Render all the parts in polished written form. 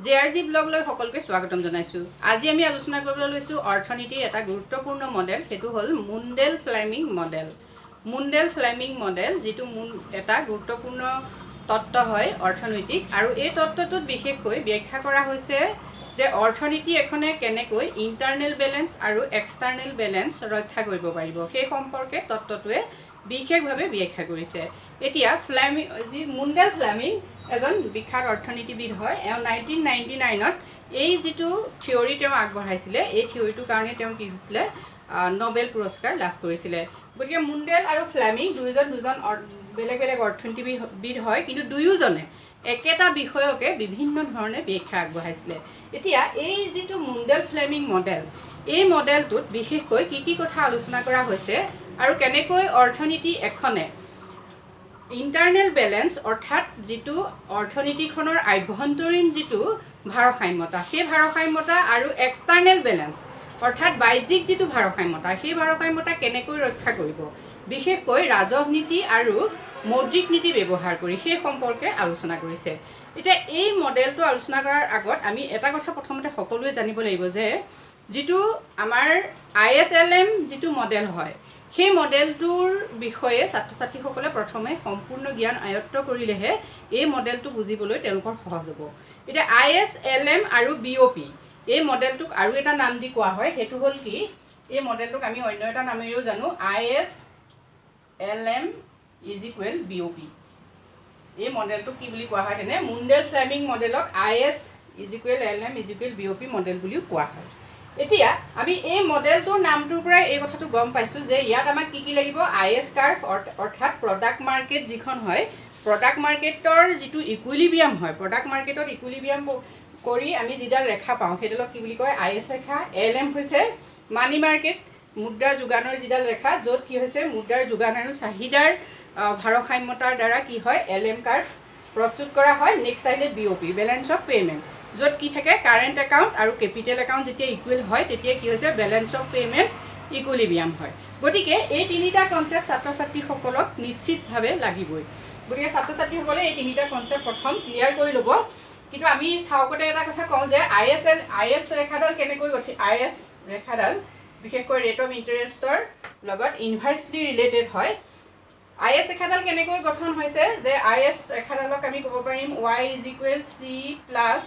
JRG blog লৈ সকলোকে স্বাগতম জনাইছো। আজি আমি আলোচনা কৰিবলৈ লৈছো অৰ্থনীতিৰ এটা গুৰুত্বপূৰ্ণ মডেল, হেতু হল মুণ্ডেল ফ্লেমিং মডেল। মুণ্ডেল ফ্লেমিং মডেল যেটো এটা গুৰুত্বপূৰ্ণ তত্ত্ব হয় অৰ্থনৈতিক, আৰু এই তত্ত্বটোত বিশেষকৈ ব্যাখ্যা কৰা হৈছে যে অৰ্থনীতি এখনে কেনেকৈ ইন্টাৰনেল ব্যালেন্স আৰু এক্সটাৰ্নেল ব্যালেন্স ৰক্ষা কৰিব পাৰিব সেই সম্পৰ্কে তত্ত্বটোৱে বিশেষভাৱে ব্যাখ্যা কৰিছে। এতিয়া মুণ্ডেল ফ্লেমিং এজন বিখ্যাত অৰ্থনীতিবিদ হয়। 1999ত এই যেটো থিওৰি তেওঁ আগবঢ়াইছিলে, এই থিওৰিটোৰ কাৰণে তেওঁ কি হৈছিলে নোবেল পুৰস্কাৰ লাভ কৰিছিলে। গতিকে মুণ্ডেল আৰু ফ্লেমিং দুজন বেলেগ বেলেগ অৰ্থনীতিবিদ হয়, কিন্তু দুয়োজনে একেটা বিষয়কে বিভিন্ন ধৰণে ব্যাখ্যা আগবঢ়াইছিলে। এতিয়া এই যেটো মুণ্ডেল ফ্লেমিং মডেল, এই মডেলটোত বিশেষকৈ কি কথা আলোচনা কৰা হৈছে আৰু কেনেকৈ অৰ্থনীতি এখনে ইন্টাৰনেল ব্যালেন্স অৰ্থাৎ যেটো অৰ্থনীতিখনৰ আভ্যন্তৰীণ যেটো ভাৰসাম্যতা, সেই ভাৰসাম্যতা আৰু এক্সটাৰ্নেল ব্যালেন্স অৰ্থাৎ বাহ্যিক যেটো ভাৰসাম্যতা, সেই ভাৰসাম্যতা কেনেকৈ ৰক্ষা কৰিব, বিশেষকৈ ৰাজনীতি আৰু মৌদ্ৰিক নীতি ব্যৱহাৰ কৰি সেই সম্পৰ্কে আলোচনা কৰিছে। এতিয়া এই মডেলটো আলোচনা কৰাৰ আগত আমি এটা কথা প্ৰথমতে সকলোৱে জানিব লাগিব যে যেটো আমাৰ ISLM যেটো মডেল হয়, সেই মডেলটোৰ বিষয়ে ছাত্ৰ ছাত্ৰীসকলে প্ৰথমে সম্পূৰ্ণ জ্ঞান আয়ত্ত কৰিলেহে এই মডেলটো বুজিবলৈ তেওঁলোকৰ সহজ হ'ব। এতিয়া ISLM আৰু BOP এই মডেলটোক আৰু এটা নাম দি কোৱা হয়, হেতু হল কি এই মডেলটোক আমি অন্য এটা নামেৰেও জানো, ISLM = BOP। এই মডেলটোক কি বুলি কোৱা হয় তেনে মুণ্ডেল ফ্লেমিং মডেলক ISLM = BOP মডেল বুলিও কোৱা হয়। এতিয়া আমি এই মডেলটোৰ নামটোৰ পৰা এই কথাটো গম পাইছো যে ইয়াত আমাক কি লাগিব, IS কাৰ্ভ অৰ্থাৎ প্ৰডাক্ট মাৰ্কেট যিখন হয়, প্ৰডাক্ট মাৰ্কেটৰ যেটো ইকুইলিব্ৰিয়াম হয়, প্ৰডাক্ট মাৰ্কেটত ইকুইলিব্ৰিয়াম কৰি আমি যিডাল ৰেখা পাওঁ সেইডালক কি বুলি কয় IS ৰেখা। LM হৈছে মানি মাৰ্কেট, মুদ্ৰা যোগানৰ যিডাল ৰেখা, য'ত কি হৈছে মুদ্ৰাৰ যোগান আৰু চাহিদাৰ ভাৰসাম্যতাৰ দ্বাৰা কি হয় LM কাৰ্ভ প্ৰস্তুত কৰা হয়। নেক্সট আহিলে BOP বেলেন্স অফ পেমেন্ট, য'ত কি থাকে কাৰেণ্ট একাউণ্ট আৰু কেপিটেল একাউণ্ট যেতিয়া ইকুৱেল হয় তেতিয়া কি হৈছে বেলেন্স অফ পেমেন্ট ইকুইলিব্ৰিয়াম হয়। গতিকে এই তিনিটা কনসেপ্ট ছাত্ৰ ছাত্ৰীসকলক নিশ্চিতভাৱে লাগিবই। গতিকে ছাত্ৰ ছাত্ৰীসকলে এই তিনিটা কনসেপ্ট প্ৰথম ক্লিয়াৰ কৰি ল'ব। কিন্তু আমি থাওকতে এটা কথা কওঁ যে IS ৰেখাডাল কেনেকৈ গঠিত, IS ৰেখাডাল বিশেষকৈ ৰেট অফ ইণ্টাৰেষ্টৰ লগত ইনভাৰ্সলি ৰিলেটেড হয়। IS ৰেখাডাল কেনেকৈ গঠন হৈছে যে IS ৰেখাডালক আমি ক'ব পাৰিম y = c +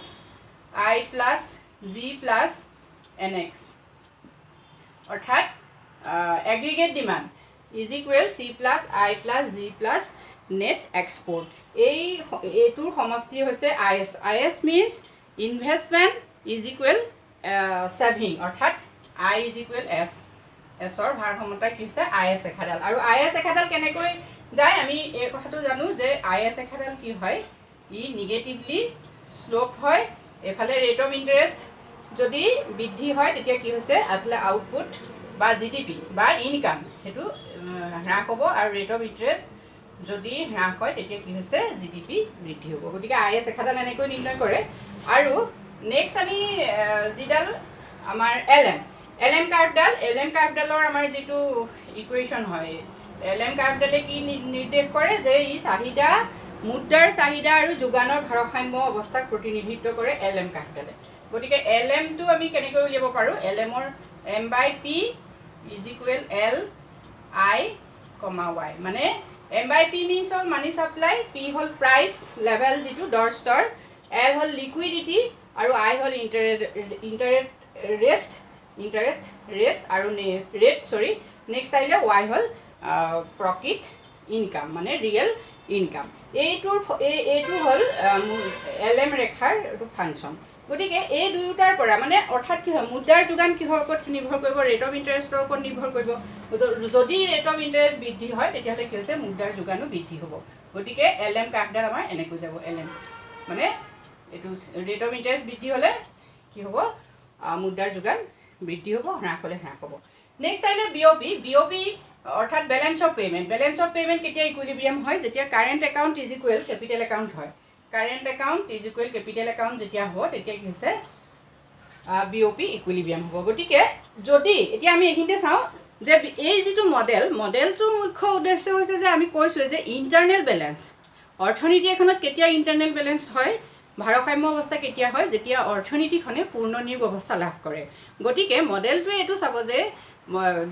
i + g + nx, অৰ্থাৎ aggregate demand = c + i + g + net export. এইটোৰ সমষ্টি হৈছে IS। IS means investment = saving, অৰ্থাৎ I = S। এছৰ ভাৰসাম্যতা কি হৈছে IS ৰেখাডাল। আৰু IS ৰেখাডাল কেনেকৈ যায় আমি এই কথাটো জানো যে IS ৰেখাডাল কি হয়, ই নিগেটিভলি স্লোপ হয়। এফালে ৰেট অফ ইণ্টাৰেষ্ট যদি বৃদ্ধি হয় তেতিয়া কি হৈছে এফালে আউটপুট বা GDP বা ইনকাম সেইটো হ্ৰাস হ'ব, আৰু ৰেট অফ ইণ্টাৰেষ্ট যদি হ্ৰাস হয় তেতিয়া কি হৈছে GDP বৃদ্ধি হ'ব। গতিকে IS ৰেখাডাল এনেকৈ নিৰ্ণয় কৰে। আৰু নেক্সট আমি যিডাল আমাৰ LM কাৰ্ভডালৰ আমাৰ যেটো ইকুৱেশ্যন হয়, LM কাৰ্ভডালে কি নিৰ্দেশ কৰে যে ই চাহিদা, মুদ্ৰাৰ চাহিদা আৰু যোগানৰ ভাৰসাম্য অৱস্থাক প্ৰতিনিধিত্ব কৰে LM কাৰ্ভডালে। গতিকে LMটো আমি কেনেকৈ উলিয়াব পাৰো, LMৰ M/P = L I, Y, মানে M/P মিন্স হল মানি সাপ্লাই, P হল প্ৰাইচ লেভেল যেটো দৰ স্তৰ, L হল লিকুইডিটি আৰু I হল ইণ্টাৰেষ্ট ৰেট আৰু নেক্সট আহিলে Y হল প্ৰকৃত ইনকাম মানে ৰিয়েল ইনকাম। এইটো হল LM ৰেখাৰ ফাংচন। গতিকে এই দুয়োটাৰ পৰা মানে অৰ্থাৎ কি হয় মুদ্ৰাৰ যোগান কিহৰ ওপৰত নিৰ্ভৰ কৰিব, ৰেট অফ ইণ্টাৰেষ্টৰ ওপৰত নিৰ্ভৰ কৰিব। যদি ৰেট অফ ইণ্টাৰেষ্ট বৃদ্ধি হয় তেতিয়াহ'লে কি হৈছে মুদ্ৰাৰ যোগানো বৃদ্ধি হ'ব। গতিকে LM কাৰ্ভডাল আমাৰ এনেকৈ যাব, LM মানে এইটো ৰেট অফ ইণ্টাৰেষ্ট বৃদ্ধি হ'লে কি হ'ব মুদ্ৰাৰ যোগান বৃদ্ধি হ'ব, হ্ৰাস হ'লে হ্ৰাস হ'ব। নেক্সট আহিলে BOP অৰ্থাৎ বেলেন্স অফ পেমেন্ট কেতিয়া ইকুইলিব্ৰিয়াম হয়, যেতিয়া কাৰেণ্ট একাউণ্ট = কেপিটেল একাউণ্ট হয়। কাৰেণ্ট একাউণ্ট = কেপিটেল একাউণ্ট যেতিয়া হ'ব তেতিয়া কি হৈছে BOP ইকুইলিব্ৰিয়াম হ'ব। গতিকে যদি এতিয়া আমি এইখিনিতে চাওঁ যে এই যেটো মডেলটোৰ মুখ্য উদ্দেশ্য হৈছে যে আমি কৈছোঁ যে ইণ্টাৰনেল ব্যালেন্স অৰ্থনীতি এখনত কেতিয়া ইণ্টাৰনেল ব্যালেন্স হয়, ভাৰসাম্য অৱস্থা কেতিয়া হয় যেতিয়া অৰ্থনীতিখনে পূৰ্ণ নিয়োগ অৱস্থা লাভ কৰে গতিকে মডেলটোৱে এইটো চাব যে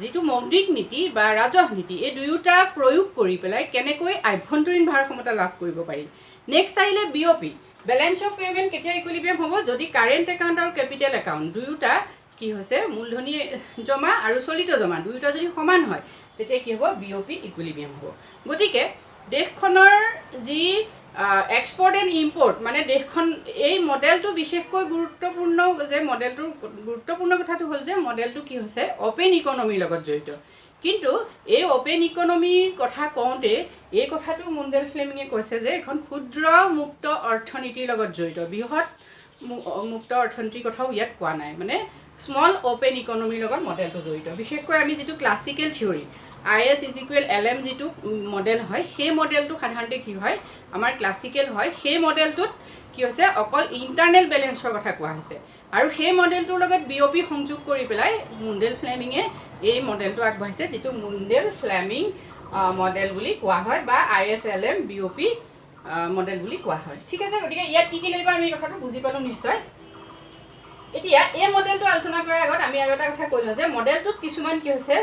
যিটো মৌদ্ৰিক নীতি বা ৰাজহ নীতি এই দুয়োটা প্ৰয়োগ কৰি পেলাই কেনেকৈ আভ্যন্তৰীণ ভাৰসাম্যতা লাভ কৰিব পাৰি নেক্সট আহিলে বিঅপি বেলেঞ্চ অফ পেমেণ্ট কেতিয়া ইকুইলিব্ৰিয়াম হ'ব যদি কাৰেণ্ট একাউণ্ট আৰু কেপিটেল একাউণ্ট দুয়োটা কি হৈছে মূলধনী জমা আৰু চলিত জমা দুয়োটা যদি সমান হয় তেতিয়া কি হ'ব বিঅপি ইকুইলিব্ৰিয়াম হ'ব গতিকে দেশখনৰ যি এক্সপৰ্ট এণ্ড ইম্পৰ্ট মানে দেশখন এই মডেলটো বিশেষকৈ গুৰুত্বপূৰ্ণ যে মডেলটোৰ গুৰুত্বপূৰ্ণ কথাটো হ'ল যে মডেলটো কি হৈছে অ'পেন ইকনমিৰ লগত জড়িত কিন্তু এই অ'পেন ইকনমিৰ কথা কওঁতে এই কথাটো মুণ্ডেল ফ্লেমিঙে কৈছে যে এখন ক্ষুদ্ৰ মুক্ত অৰ্থনীতিৰ লগত জড়িত বৃহৎ মুক্ত অৰ্থনীতিৰ কথাও ইয়াত কোৱা নাই মানে স্মল অ'পেন ইকনমিৰ লগত মডেলটো জড়িত বিশেষকৈ আমি যিটো ক্লাছিকেল থিয়ৰী IS = LM যিটো মডেল হয় সেই মডেলটো সাধাৰণতে কি হয় আমাৰ ক্লাছিকেল হয় সেই মডেলটোত কি হৈছে অকল ইণ্টাৰনেল বেলেঞ্চৰ কথা কোৱা হৈছে আৰু সেই মডেলটোৰ লগত বিঅপি সংযোগ কৰি পেলাই মুণ্ডেল ফ্লেমিঙে এই মডেলটো আগবঢ়াইছে যিটো মুণ্ডেল ফ্লেমিং মডেল বুলি কোৱা হয় বা ISLM BOP মডেল বুলি কোৱা হয় ঠিক আছে গতিকে ইয়াত কি লাগিব আমি কথাটো বুজি পালো নিশ্চয় এতিয়া এই মডেলটো আলোচনা কৰাৰ আগত আমি আৰু এটা কথা কৈলো যে মডেলটোত কিছুমান কি হৈছে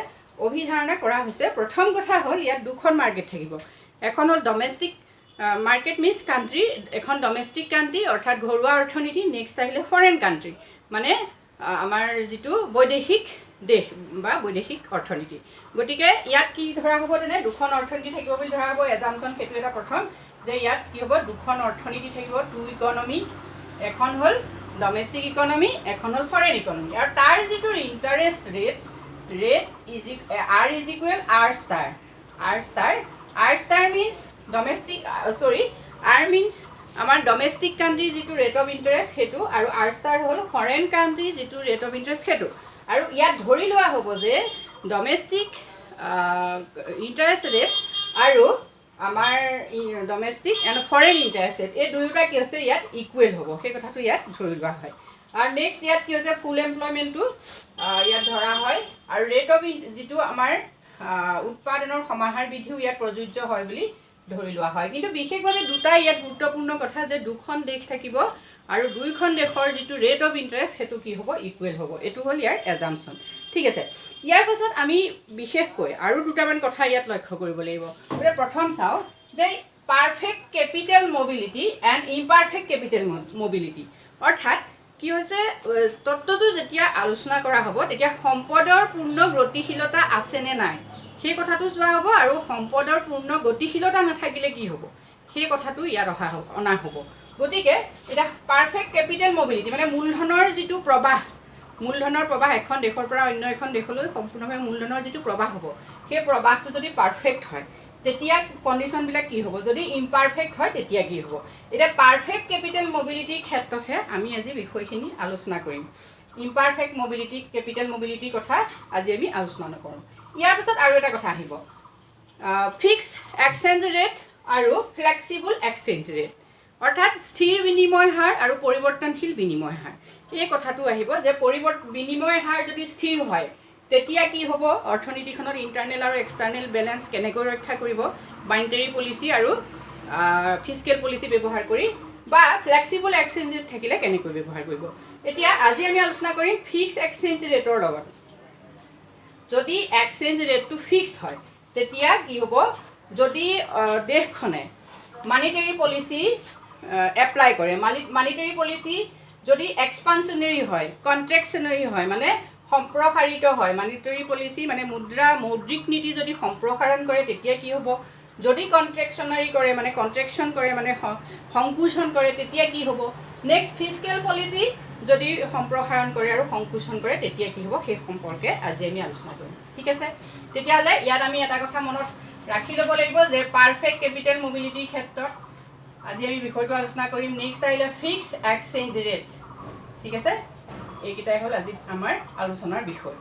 অভিধাৰণা কৰা হৈছে প্ৰথম কথা হ'ল ইয়াত দুখন মাৰ্কেট থাকিব এখন হ'ল ডমেষ্টিক মাৰ্কেট মিন্স কাণ্ট্ৰি এখন ডমেষ্টিক কাণ্ট্ৰি অৰ্থাৎ ঘৰুৱা অৰ্থনীতি নেক্সট আহিলে ফৰেন কাণ্ট্ৰি মানে আমাৰ যিটো বৈদেশিক দেশ বা বৈদেশিক অৰ্থনীতি গতিকে ইয়াত কি ধৰা হ'ব তেনে দুখন অৰ্থনীতি থাকিব বুলি ধৰা হ'ব এজামচন সেইটো এটা প্ৰথম যে ইয়াত কি হ'ব দুখন অৰ্থনীতি থাকিব টু ইকনমি এখন হ'ল ডমেষ্টিক ইকনমি এখন হ'ল ফৰেন ইকনমি আৰু তাৰ যিটো interest rate R star means domestic R means আমাৰ ডমেষ্টিক কাণ্ট্ৰি যিটো ৰেট অফ ইণ্টাৰেষ্ট সেইটো আৰু R star হ'ল ফৰেন কাণ্ট্ৰি যিটো ৰেট অফ ইণ্টাৰেষ্ট সেইটো আৰু ইয়াত ধৰি লোৱা হ'ব যে ডমেষ্টিক ইণ্টাৰেষ্ট ৰেট আৰু আমাৰ domestic and foreign interest rate এই দুয়োটা কি হৈছে ইয়াত ইকুৱেল হ'ব সেই কথাটো ইয়াত ধৰি লোৱা হয় আৰু নেক্সট ইয়াত কি হৈছে ফুল এমপ্লয়মেণ্টটো ইয়াত ধৰা হয় আৰু ৰেট অফ যিটো আমাৰ উৎপাদনৰ সমাহাৰ বৃদ্ধিও ইয়াত প্ৰযোজ্য হয় বুলি ধৰি লোৱা হয় কিন্তু বিশেষভাৱে দুটা ইয়াত গুৰুত্বপূৰ্ণ কথা যে দুখন দেশ থাকিব আৰু দুইখন দেশৰ যিটো ৰেট অফ ইণ্টাৰেষ্ট সেইটো কি হ'ব ইকুৱেল হ'ব এইটো হ'ল ইয়াৰ এজাম্পশ্যন ঠিক আছে ইয়াৰ পাছত আমি বিশেষকৈ আৰু দুটামান কথা ইয়াত লক্ষ্য কৰিব লাগিব গতিকে প্ৰথম চাওঁ যে perfect capital mobility and imperfect capital mobility অৰ্থাৎ কি হৈছে তত্ত্বটো যেতিয়া আলোচনা কৰা হ'ব তেতিয়া সম্পদৰ পূৰ্ণ গতিশীলতা আছে নে নাই সেই কথাটো চোৱা হ'ব আৰু সম্পদৰ পূৰ্ণ গতিশীলতা নাথাকিলে কি হ'ব সেই কথাটো ইয়াত অনা হ'ব গতিকে এটা পাৰফেক্ট কেপিটেল মবিলিটি মানে মূলধনৰ যিটো প্ৰবাহ এখন দেশৰ পৰা অন্য এখন দেশলৈ সম্পূৰ্ণভাৱে মূলধনৰ যিটো প্ৰবাহ হ'ব সেই প্ৰবাহটো যদি পাৰফেক্ট হয় তেতিয়া কণ্ডিশ্যনবিলাক কি হ'ব যদি ইমপাৰফেক্ট হয় তেতিয়া কি হ'ব এতিয়া পাৰফেক্ট কেপিটেল মবিলিটিৰ ক্ষেত্ৰতহে আমি আজি বিষয়খিনি আলোচনা কৰিম ইমপাৰফেক্ট মবিলিটি কেপিটেল মবিলিটিৰ কথা আজি আমি আলোচনা নকৰোঁ ইয়াৰ পিছত আৰু এটা কথা আহিব ফিক্সড এক্সচেঞ্জ ৰেট আৰু ফ্লেক্সিবল এক্সচেঞ্জ ৰেট অৰ্থাৎ স্থিৰ বিনিময় হাৰ আৰু পৰিৱৰ্তনশীল বিনিময় হাৰ এই কথাটো আহিব যে বিনিময় হাৰ যদি স্থিৰ হয় তেতিয়া কি হ'ব অৰ্থনীতিখনত ইণ্টাৰনেল আৰু এক্সটাৰ্নেল বেলেঞ্চ কেনেকৈ ৰক্ষা কৰিব বাইনেৰী পলিচি আৰু ফিস্কেল পলিচি ব্যৱহাৰ কৰি বা ফ্লেক্সিবল এক্সচেঞ্জ ৰেট থাকিলে কেনেকৈ ব্যৱহাৰ কৰিব এতিয়া আজি আমি আলোচনা কৰিম ফিক্সড এক্সচেঞ্জ ৰেটৰ লগত যদি এক্সচেঞ্জ ৰেটটো ফিক্সড হয় তেতিয়া কি হ'ব যদি দেশখনে মানিটেৰী পলিচি এপ্লাই কৰে মানিটেৰী পলিচি যদি এক্সপানশ্যনেৰী হয় কণ্ট্ৰেকশ্যনেৰী হয় মানে সম্প্ৰসাৰিত হয় মানিটেৰী পলিচি মানে মৌদ্ৰিক নীতি যদি সম্প্ৰসাৰণ কৰে তেতিয়া কি হ'ব যদি কণ্ট্ৰেকশ্যনাৰী কৰে মানে কণ্ট্ৰেকশ্যন কৰে মানে সংকোচন কৰে তেতিয়া কি হ'ব নেক্সট ফিস্কেল পলিচি যদি সম্প্ৰসাৰণ কৰে আৰু সংকোচন কৰে তেতিয়া কি হ'ব সেই সম্পৰ্কে আজি আমি আলোচনা কৰিম ঠিক আছে তেতিয়াহ'লে ইয়াত আমি এটা কথা মনত ৰাখি ল'ব লাগিব যে পাৰফেক্ট কেপিটেল মবিলিটিৰ ক্ষেত্ৰত আজি আমি বিষয়টো আলোচনা কৰিম নেক্সট আহিলে ফিক্সড এক্সচেঞ্জ ৰেট ঠিক আছে এইকেইটাই হ'ল আজি আমাৰ আলোচনাৰ বিষয়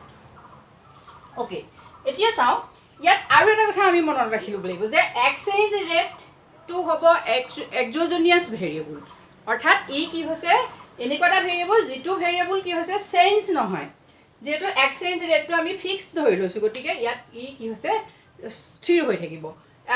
অ'কে এতিয়া চাওঁ ইয়াত আৰু এটা কথা আমি মনত ৰাখি ল'ব লাগিব যে এক্সচেঞ্জ ৰেটটো হ'ব এক্স'জেনিয়াছ ভেৰিয়েবল অৰ্থাৎ ই কি হৈছে এনেকুৱা এটা ভেৰিয়েবল যিটো ভেৰিয়েবল কি হৈছে চেঞ্জ নহয় যিহেতু এক্সচেঞ্জ ৰেটটো আমি ফিক্সড ধৰি লৈছোঁ গতিকে ইয়াত ই কি হৈছে স্থিৰ হৈ থাকিব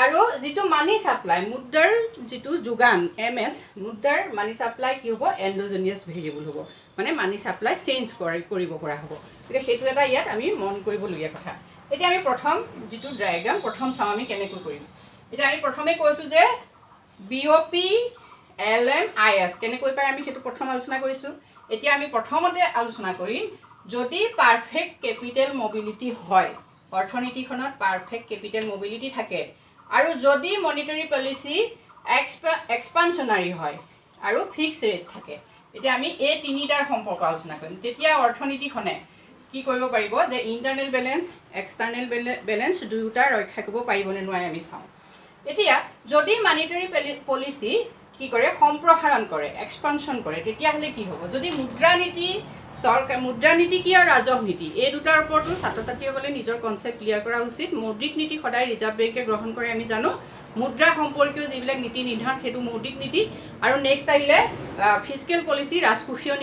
আৰু যেটো মানি সাপ্লাই মুদ্ৰাৰ যেটো যোগান MS মুদ্ৰাৰ মানি সাপ্লাই কি হ'ব এন্ডোজেনিয়াস ভেৰিয়েবল হ'ব মানে মানি সাপ্লাই চেঞ্জ কৰিব পৰা হ'ব গতিকে সেইটো এটা ইয়াত আমি মন কৰিবলগীয়া কথা এতিয়া আমি প্ৰথম যেটো ডায়াগ্ৰাম প্ৰথম চাও আমি কেনেকৈ কৰিম এতিয়া আমি প্ৰথমে কৈছো যে BOP LM IS কেনেকৈ পাই আমি সেইটো প্ৰথম আলোচনা কৰিছো এতিয়া আমি প্ৰথমতে আলোচনা কৰিম যদি পাৰফেক্ট ক্যাপিটাল মোবিলিটি হয় অৰ্থনীতিখনত পাৰফেক্ট ক্যাপিটাল মোবিলিটি থাকে আৰু যদি মনিটাৰী পলিসি এক্সপানশনাৰী হয় আৰু ফিক্স ৰেট থাকে এতিয়া আমি এই তিনিটাৰ সম্পৰ্ক আলোচনা কৰিম তেতিয়া অৰ্থনীতিখনে কি কৰিব পাৰিব যে ইন্টাৰনেল ব্যালেন্স এক্সটাৰ্নেল ব্যালেন্স দুয়োটা ৰক্ষা কৰিব পাৰিবনে নোৱাৰে আমি চাওঁ এতিয়া যদি মনিটাৰী পলিসি কি কৰে সম্প্ৰসাৰণ কৰে এক্সপানশন কৰে তেতিয়া হলে কি হ'ব যদি মুদ্ৰানীতি সৰকাৰ মুদ্ৰানীতি কি আৰ ৰাজহ নীতি এই দুটাৰ ওপৰতো ছাত্ৰ ছাত্ৰীসকলে নিজৰ কনসেপ্ট ক্লিয়াৰ কৰা উচিত মৌদ্ৰিক নীতি সদায় ৰিজাৰ্ভ বেংকে গ্ৰহণ কৰে আমি জানো মুদ্ৰা সম্পৰ্কীয় যিবিলাক নীতি নিৰ্ধাৰণ হেতু মৌদ্ৰিক নীতি আৰু নেক্সট আহিলে ফিস্কেল পলিসি ৰাজকোষীয়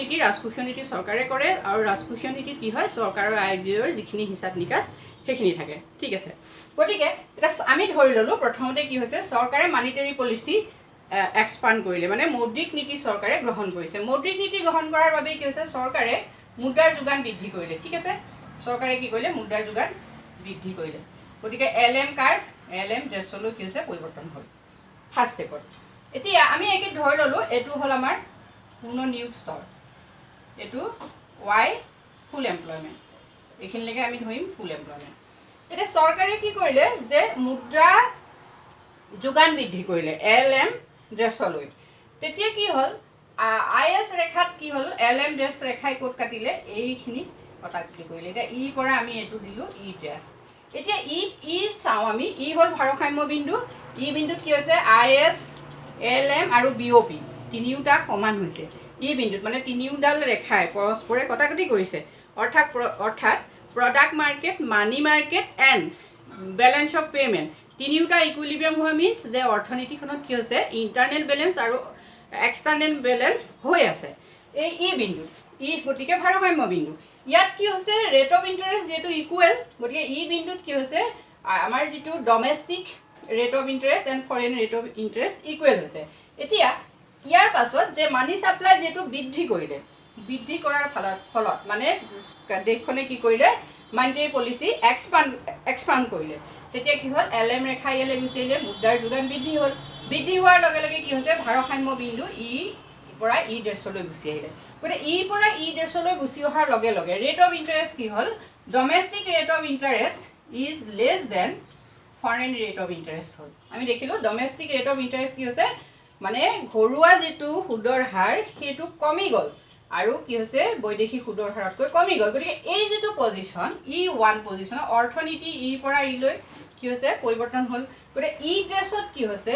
নীতি চৰকাৰে কৰে আৰু ৰাজকোষীয় নীতিত কি হয় চৰকাৰৰ আয় ব্যয়ৰ যিখিনি হিসাব নিকাচ সেইখিনি থাকে ঠিক আছে গতিকে এটা আমি ধৰি ললো প্ৰথমতে কি হৈছে চৰকাৰে মনিটাৰী পলিসি এক্সপান্ড কৰিলে মানে মৌদ্ৰিক নীতি চৰকাৰে গ্ৰহণ কৰিছে মৌদ্ৰিক নীতি গ্ৰহণ কৰাৰ বাবে কি হৈছে চৰকাৰে মুদ্ৰাৰ যোগান বৃদ্ধি কৰিলে ঠিক আছে চৰকাৰে কি কৰিলে মুদ্ৰাৰ যোগান বৃদ্ধি কৰিলে গতিকে LM কাৰ্ভ LM ডেছলৈ কি হৈছে পৰিৱৰ্তন হ'ল ফাৰ্ষ্ট ষ্টেপত এতিয়া আমি একে ধৰি ললো এটো হ'ল আমাৰ পূৰ্ণ নিয়োগ স্তৰ এটো Y ফুল এমপ্লয়মেন্ট এখিনলৈকে আমি ধৰিম ফুল এমপ্লয়মেন্ট এটা চৰকাৰে কি কৰিলে যে মুদ্ৰা যোগান বৃদ্ধি কৰিলে LM ডেছলৈ তেতিয়া কি হ'ল IS ৰেখাত কি হ'ল LM ডেছ ৰেখাই কোড কাটিলে এইখিনি কটাকটি কৰিলে এটা ই পৰা আমি এটো দিলো ই ডেছ এতিয়া ই চাও আমি ই হ'ল ভাৰসাম্য বিন্দু ই বিন্দুত কি হৈছে IS LM আৰু BOP তিনিওটা সমান হৈছে ই বিন্দুত মানে তিনিওডাল ৰেখাই পৰস্পৰে কটাকটি কৰিছে অৰ্থাৎ product market money market and balance of payment তিনিওটা ইকুইলিব্ৰিয়াম হোৱা মিন্স যে অৰ্থনীতিখনত কি হৈছে ইন্টাৰনেল ব্যালেন্স আৰু এক্সটাৰ্নেল ব্যালেন্স হৈ আছে এই ই বিন্দু ই গতিকে ভাৰসাম্য বিন্দু ইয়াত কি হৈছে ৰেট অফ ইন্টাৰেষ্ট যেটো ইকুৱেল গতিকে ই বিন্দুত কি হৈছে আমাৰ যেটো domestic rate of interest and foreign rate of interest equal হৈছে এতিয়া ইয়াৰ পাছত যে মানি সাপ্লাই যেটো বৃদ্ধি কৰিলে বৃদ্ধি কৰাৰ ফলত মানে দেশখনে কি কৰিলে মনিটাৰী পলিসি এক্সপান্ড কৰিলে তেতিয়া কি হ'ল LM ৰেখা ইয়ালে গুচিলে মুদ্ৰাৰ যোগান বৃদ্ধি হ'ল বৃদ্ধি হোৱাৰ লগে লগে কি হৈছে ভাৰসাম্য বিন্দু ই পৰা ই ডেছলৈ গুচি আহিলে গতিকে ই পৰা ই ডেছলৈ গুচি অহাৰ লগে লগে ৰেট অফ ইন্টাৰেষ্ট কি হ'ল domestic rate of interest is less than foreign rate of interest হ'ল আমি দেখিলো ডমেষ্টিক ৰেট অফ ইন্টাৰেষ্ট কি হৈছে মানে ঘৰুৱা যেটো সুদৰ হাৰ হেতু কমি গ'ল আৰু কি হৈছে বৈদেশিক সুদৰ হাৰতকৈ কমি গ'ল গতিকে এই যেটো পজিশন E1 পজিশন অৰ্থনীতি ই পৰা ই লৈ কি হৈছে পৰিৱৰ্তন হ'ল গতিকে ই ড্ৰেছত কি হৈছে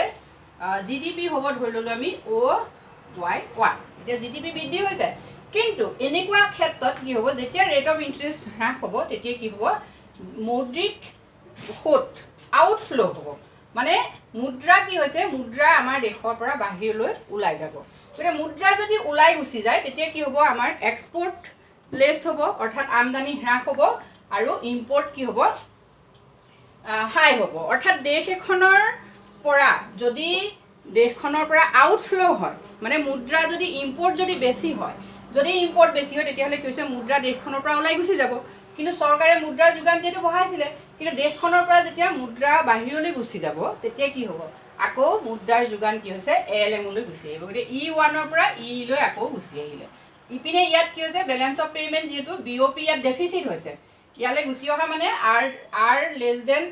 GDP হ'ব ধৰি ললো আমি OY1 এতিয়া GDP বৃদ্ধি হৈছে কিন্তু এনেকুৱা ক্ষেত্ৰত কি হ'ব যেতিয়া ৰেট অফ ইন্টাৰেষ্ট হ্ৰাস হ'ব তেতিয়া কি হ'ব মৌদ্ৰিক সুদ আউটফ্লো হ'ব মানে মুদ্ৰা কি হৈছে মুদ্ৰা আমাৰ দেশৰ পৰা বাহিৰলৈ ওলাই যাব গতিকে মুদ্ৰা যদি ওলাই গুচি যায় তেতিয়া কি হ'ব আমাৰ এক্সপোৰ্ট লেছ হ'ব অৰ্থাৎ আমদানি হ্ৰাস হ'ব আৰু ইম্পোৰ্ট কি হ'ব হাই হ'ব অৰ্থাৎ দেশ এখনৰ পৰা যদি দেশখনৰ পৰা আউটফ্লো হয় মানে মুদ্ৰা যদি ইম্পোৰ্ট যদি বেছি হয় যদি ইম্পোৰ্ট বেছি হয় তেতিয়া হলে কি হৈছে মুদ্ৰা দেশখনৰ পৰা ওলাই গুচি যাব কিন্তু চৰকাৰে মুদ্ৰাৰ যোগান যেটো বঢ়াইছিলে কিন্তু দেশখনৰ পৰা যেতিয়া মুদ্ৰা বাহিৰলৈ গুচি যাব তেতিয়া কি হ'ব আকৌ মুদ্ৰাৰ যোগান কি হৈছে LM লৈ গুচি আহিব গতিকে E1 ৰ পৰা E লৈ আকৌ গুচি আহিলে ইপিনে ইয়াত কি হৈছে বেলেন্স অফ পেমেন্ট যেটো BOP ইয়াত ডেফিসিট হৈছে ইয়ালে গুচি অহা মানে R less than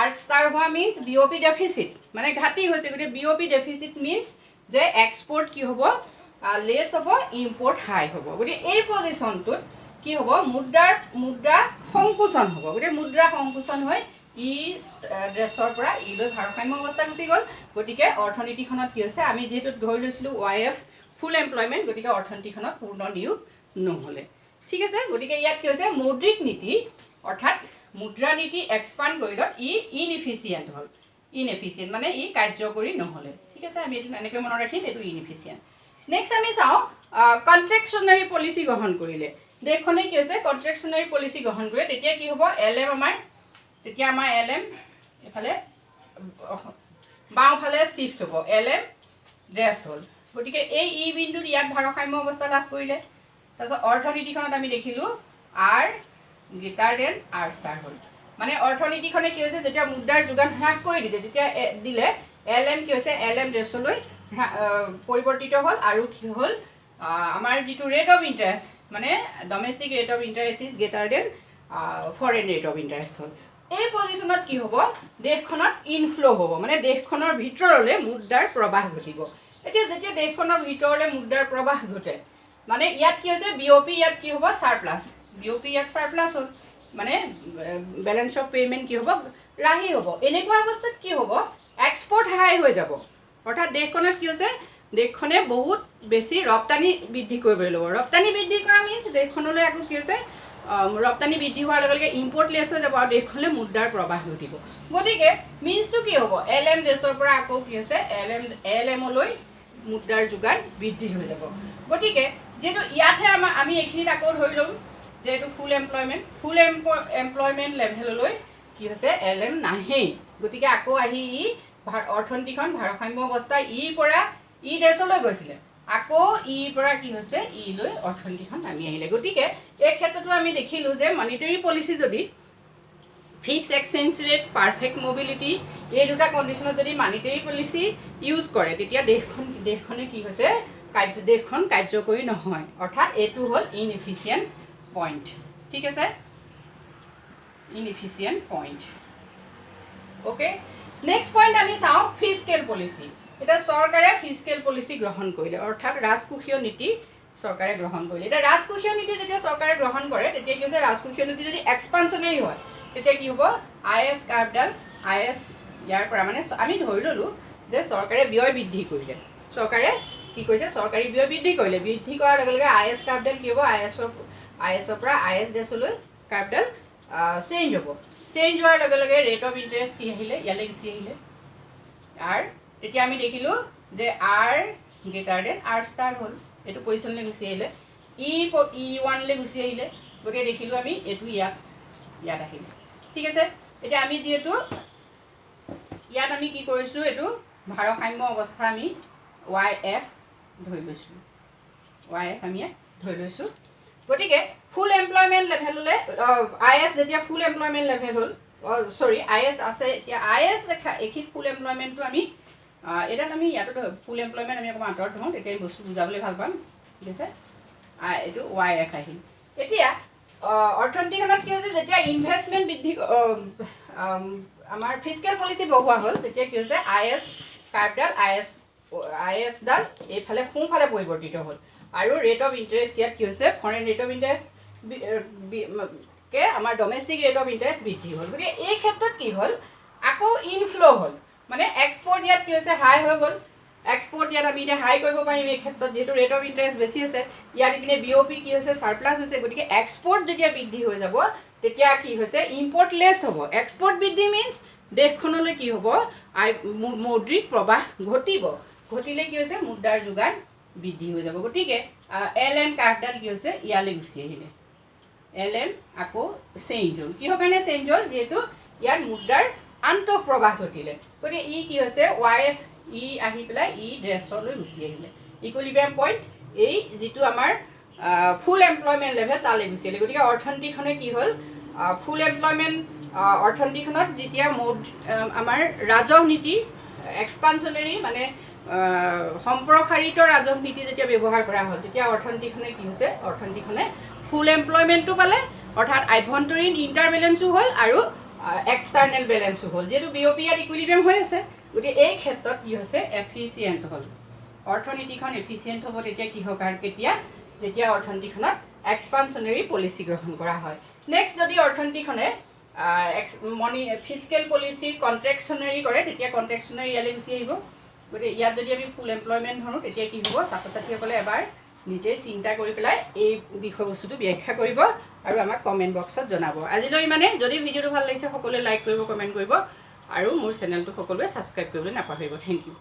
R star হোৱা মিন্স BOP ডেফিসিট মানে ঘাটি হৈছে গতিকে BOP ডেফিসিট মিন্স যে এক্সপোৰ্ট কি হ'ব লেছ হ'ব ইম্পোৰ্ট হাই হ'ব গতিকে এই পজিশনটোত কি হ'ব মুদ্ৰা সংকুচন হ'ব গতিকে মুদ্ৰা সংকুচন হৈ ই ড্ৰেছৰ পৰা ই লৈ ভাৰসাম্য অৱস্থা গুচি গ'ল গতিকে অৰ্থনীতিখনত কি হৈছে আমি যেটো ধৰি লৈছিলো YF ফুল এমপ্লয়মেন্ট গতিকে অৰ্থনীতিখনত পূৰ্ণ নিয়োগ নহলে ঠিক আছে গতিকে ইয়াত কি হৈছে মৌদ্ৰিক নীতি অৰ্থাৎ মুদ্ৰা নীতি এক্সপান্ড কৰিলত ই ইনএফিচিয়েন্ট হ'ল ইনএফিচিয়েন্ট মানে ই কাৰ্যকৰী নহলে ঠিক আছে আমি এটো এনেকৈ মনত ৰাখিম এটো ইনএফিচিয়েন্ট নেক্সট আমি চাও কন্ট্ৰেকচনাৰী পলিসি গ্ৰহণ কৰিলে দেখখনে কি হৈছে কন্ট্ৰেকচনাৰী পলিসি গ্ৰহণ কৰে তেতিয়া কি হ'ব LM আমাৰ তেতিয়া আমাৰ LM এফালে বাওঁফালে শিফ্ট হ'ব LM ড্ৰেছ হ'ল গতিকে এই ই বিন্দুত ইয়াত ভাৰসাম্য অৱস্থা লাভ কৰিলে তাৰপিছত অৰ্থনীতিখনত আমি দেখিলোঁ R greater than R star হ'ল মানে অৰ্থনীতিখনে কি হৈছে যেতিয়া মুদ্ৰাৰ যোগান হ্ৰাস কৰি দিলে তেতিয়া দিলে LM কি হৈছে LM ড্ৰেছলৈ পৰিৱৰ্তিত হ'ল আৰু কি হ'ল আমাৰ যিটো ৰেট অফ ইণ্টাৰেষ্ট মানে domestic rate of interest is greater than foreign rate of interest হ'ল এই পজিশ্যনত কি হ'ব দেশখনত ইনফ্ল' হ'ব মানে দেশখনৰ ভিতৰলৈ মুদ্ৰাৰ প্ৰৱাহ ঘটিব এতিয়া যেতিয়া দেশখনৰ ভিতৰলৈ মুদ্ৰাৰ প্ৰৱাহ ঘটে মানে ইয়াত কি হৈছে BOP ইয়াত কি হ'ব সাৰপ্লাছ BOP ইয়াত সাৰপ্লাছ হ'ল মানে বেলেঞ্চ অফ পে'মেণ্ট কি হ'ব ৰাহি হ'ব এনেকুৱা অৱস্থাত কি হ'ব এক্সপৰ্ট হাই হৈ যাব অৰ্থাৎ দেশখনত কি হৈছে দেশখনে বহুত বেছি ৰপ্তানি বৃদ্ধি কৰিবলৈ ল'ব ৰপ্তানি বৃদ্ধি কৰা মিনছ দেশখনলৈ আকৌ কি হৈছে ৰপ্তানি বৃদ্ধি হোৱাৰ লগে লগে ইম্পৰ্ট লেছ হৈ যাব আৰু দেশখনলৈ মুদ্ৰাৰ প্ৰৱাহ ঘটিব গতিকে মিনছটো কি হ'ব LM ড্ৰেছৰ পৰা আকৌ কি হৈছে LMলৈ মুদ্ৰাৰ যোগান বৃদ্ধি হৈ যাব গতিকে যেহেতু ইয়াতহে আমি এইখিনিত আকৌ ধৰি ল'ম যেহেতু ফুল এমপ্লয়মেণ্ট লেভেললৈ কি হৈছে LM নাহেই গতিকে আকৌ আহি অৰ্থনীতিখন ভাৰসাম্য অৱস্থা পৰা ই ড্ৰেছলৈ গৈছিলে আকৌ পৰা কি হৈছে লৈ অৰ্থনীতিখন নামি আহিলে গতিকে এই ক্ষেত্ৰতো আমি দেখিলোঁ যে মনিটাৰী পলিচি যদি fix exchange rate perfect mobility এই দুটা কণ্ডিশ্যনত যদি মনিটাৰী পলিচি ইউজ কৰে তেতিয়া দেশখনে কি হৈছে দেশখন কাৰ্যকৰী নহয় অৰ্থাৎ এইটো হ'ল ইনএফিচিয়েণ্ট পইণ্ট ঠিক আছে ইনএফিচিয়েণ্ট পইণ্ট অ'কে নেক্সট পইণ্ট আমি চাওঁ ফিস্কেল পলিচি এতিয়া চৰকাৰে ফিস্কেল পলিচি গ্ৰহণ কৰিলে অৰ্থাৎ ৰাজকোষীয় নীতি চৰকাৰে গ্ৰহণ কৰিলে এতিয়া ৰাজকোষীয় নীতি যেতিয়া চৰকাৰে গ্ৰহণ কৰে তেতিয়া কি হৈছে ৰাজকোষীয় নীতি যদি এক্সপানশ্যনেৰী হয় তেতিয়া কি হ'ব IS কাৰ্ভডাল IS ইয়াৰ পৰা মানে আমি ধৰি ল'লোঁ যে চৰকাৰে ব্যয় বৃদ্ধি কৰিলে চৰকাৰে কি কৰিছে চৰকাৰী ব্যয় বৃদ্ধি কৰিলে বৃদ্ধি কৰাৰ লগে লগে IS কাৰ্ভডাল কি হ'ব ISৰ পৰা IS ড্ৰেছলৈ কাৰ্ভডাল চেঞ্জ হ'ব চেঞ্জ হোৱাৰ লগে লগে ৰেট অফ ইণ্টাৰেষ্ট কি আহিলে ইয়ালৈ গুচি আহিলে আৰু তেতিয়া আমি দেখিলোঁ যে R greater than R star হ'ল এইটো পজিশ্যনলৈ গুচি আহিলে E1লৈ গুচি আহিলে গতিকে দেখিলোঁ আমি এইটো ইয়াত আহিলে ঠিক আছে এতিয়া আমি যিহেতু ইয়াত আমি কি কৰিছোঁ এইটো ভাৰসাম্য অৱস্থা আমি YF ধৰি লৈছোঁ YF আমি ইয়াত ধৰি লৈছোঁ গতিকে ফুল এমপ্লয়মেণ্ট লেভেললৈ IS যেতিয়া ফুল এমপ্লয়মেণ্ট লেভেল হ'ল চৰি IS আছে এতিয়া IS এইখিনিত ফুল এমপ্লয়মেণ্টটো আমি এটাত আমি ইয়াতো ফুল এমপ্লয়মেণ্ট আমি অকণমান আঁতৰত ধৰোঁ তেতিয়া বস্তু বুজাবলৈ ভাল পাম ঠিক আছে এইটো YF আহিল এতিয়া অৰ্থনীতিখনত কি হৈছে যেতিয়া ইনভেষ্টমেণ্ট বৃদ্ধি আমাৰ ফিস্কেল পলিচি বহোৱা হ'ল তেতিয়া কি হৈছে IS কাৰ্ভডাল ISডাল এইফালে সোঁফালে পৰিৱৰ্তিত হ'ল আৰু ৰেট অফ ইণ্টাৰেষ্ট ইয়াত কি হৈছে ফৰেন ৰেট অফ ইণ্টাৰেষ্ট আমাৰ ডমেষ্টিক ৰেট অফ ইণ্টাৰেষ্ট বৃদ্ধি হ'ল গতিকে এই ক্ষেত্ৰত কি হ'ল আকৌ ইনফ্ল' হ'ল মানে এক্সপৰ্ট ইয়াত কি হৈছে হাই হৈ গ'ল এক্সপৰ্ট ইয়াত আমি এতিয়া হাই কৰিব পাৰিম এই ক্ষেত্ৰত যিহেতু ৰেট অফ ইণ্টাৰেষ্ট বেছি আছে ইয়াত ইপিনে BOP কি হৈছে সাৰপ্লাছ হৈছে গতিকে এক্সপৰ্ট যেতিয়া বৃদ্ধি হৈ যাব তেতিয়া কি হৈছে ইম্পৰ্ট লেছ হ'ব এক্সপৰ্ট বৃদ্ধি মিনছ দেশখনলৈ কি হ'ব মৌদ্ৰিক প্ৰৱাহ ঘটিলে কি হৈছে মুদ্ৰাৰ যোগান বৃদ্ধি হৈ যাব গতিকে LM কাৰ্ভডাল কি হৈছে ইয়ালৈ গুচি আহিলে LM আকৌ চেঞ্জ হ'ল কিহৰ কাৰণে চেঞ্জ হ'ল যিহেতু ইয়াত মুদ্ৰাৰ আন্তঃপ্ৰৱাহ ঘটিলে গতিকে কি হৈছে YF আহি পেলাই ড্ৰেছলৈ গুচি আহিলে ইকুইলিব্ৰিয়াম পইণ্ট এই যিটো আমাৰ ফুল এমপ্লয়মেণ্ট লেভেল তালৈ গুচি আহিলে গতিকে অৰ্থনীতিখনে কি হ'ল ফুল এমপ্লয়মেণ্ট অৰ্থনীতিখনত যেতিয়া আমাৰ ৰাজনীতি এক্সপানশ্যনেৰী মানে সম্প্ৰসাৰিত ৰাজনীতি যেতিয়া ব্যৱহাৰ কৰা হ'ল তেতিয়া অৰ্থনীতিখনে কি হৈছে অৰ্থনীতিখনে ফুল এমপ্লয়মেণ্টটো পালে অৰ্থাৎ আভ্যন্তৰীণ ইণ্টাৰবেলেঞ্চো হ'ল আৰু এক্সটাৰ্নেল বেলেঞ্চো হ'ল যিহেতু BOP ইয়াত ইকুইলিব্ৰিয়াম হৈ আছে গতিকে এই ক্ষেত্ৰত কি হৈছে এফিচিয়েণ্ট হ'ল অৰ্থনীতিখন এফিচিয়েণ্ট হ'ব তেতিয়া কিহৰ কাৰণে যেতিয়া অৰ্থনীতিখনত এক্সপানশ্যনেৰী পলিচি গ্ৰহণ কৰা হয় নেক্সট যদি অৰ্থনীতিখনে ফিস্কেল পলিচিৰ কণ্ট্ৰেকশ্যনেৰী কৰে তেতিয়া কণ্ট্ৰেকশ্যনেৰী ইয়ালৈ গুচি আহিব গতিকে ইয়াত যদি আমি ফুল এমপ্লয়মেণ্ট ধৰোঁ তেতিয়া কি হ'ব ছাত্ৰ ছাত্ৰীসকলে এবাৰ নিজে চিন্তা কৰি পেলাই এই বিষয়বস্তুটো ব্যাখ্যা কৰিব আৰু আমাক কমেণ্ট বক্সত জনাব আজিলৈ ইমানে যদি ভিডিঅ'টো ভাল লাগিছে সকলোৱে লাইক কৰিব কমেণ্ট কৰিব আৰু মোৰ চেনেলটো সকলোৱে ছাবস্ক্ৰাইব কৰিবলৈ নাপাহৰিব থেংক ইউ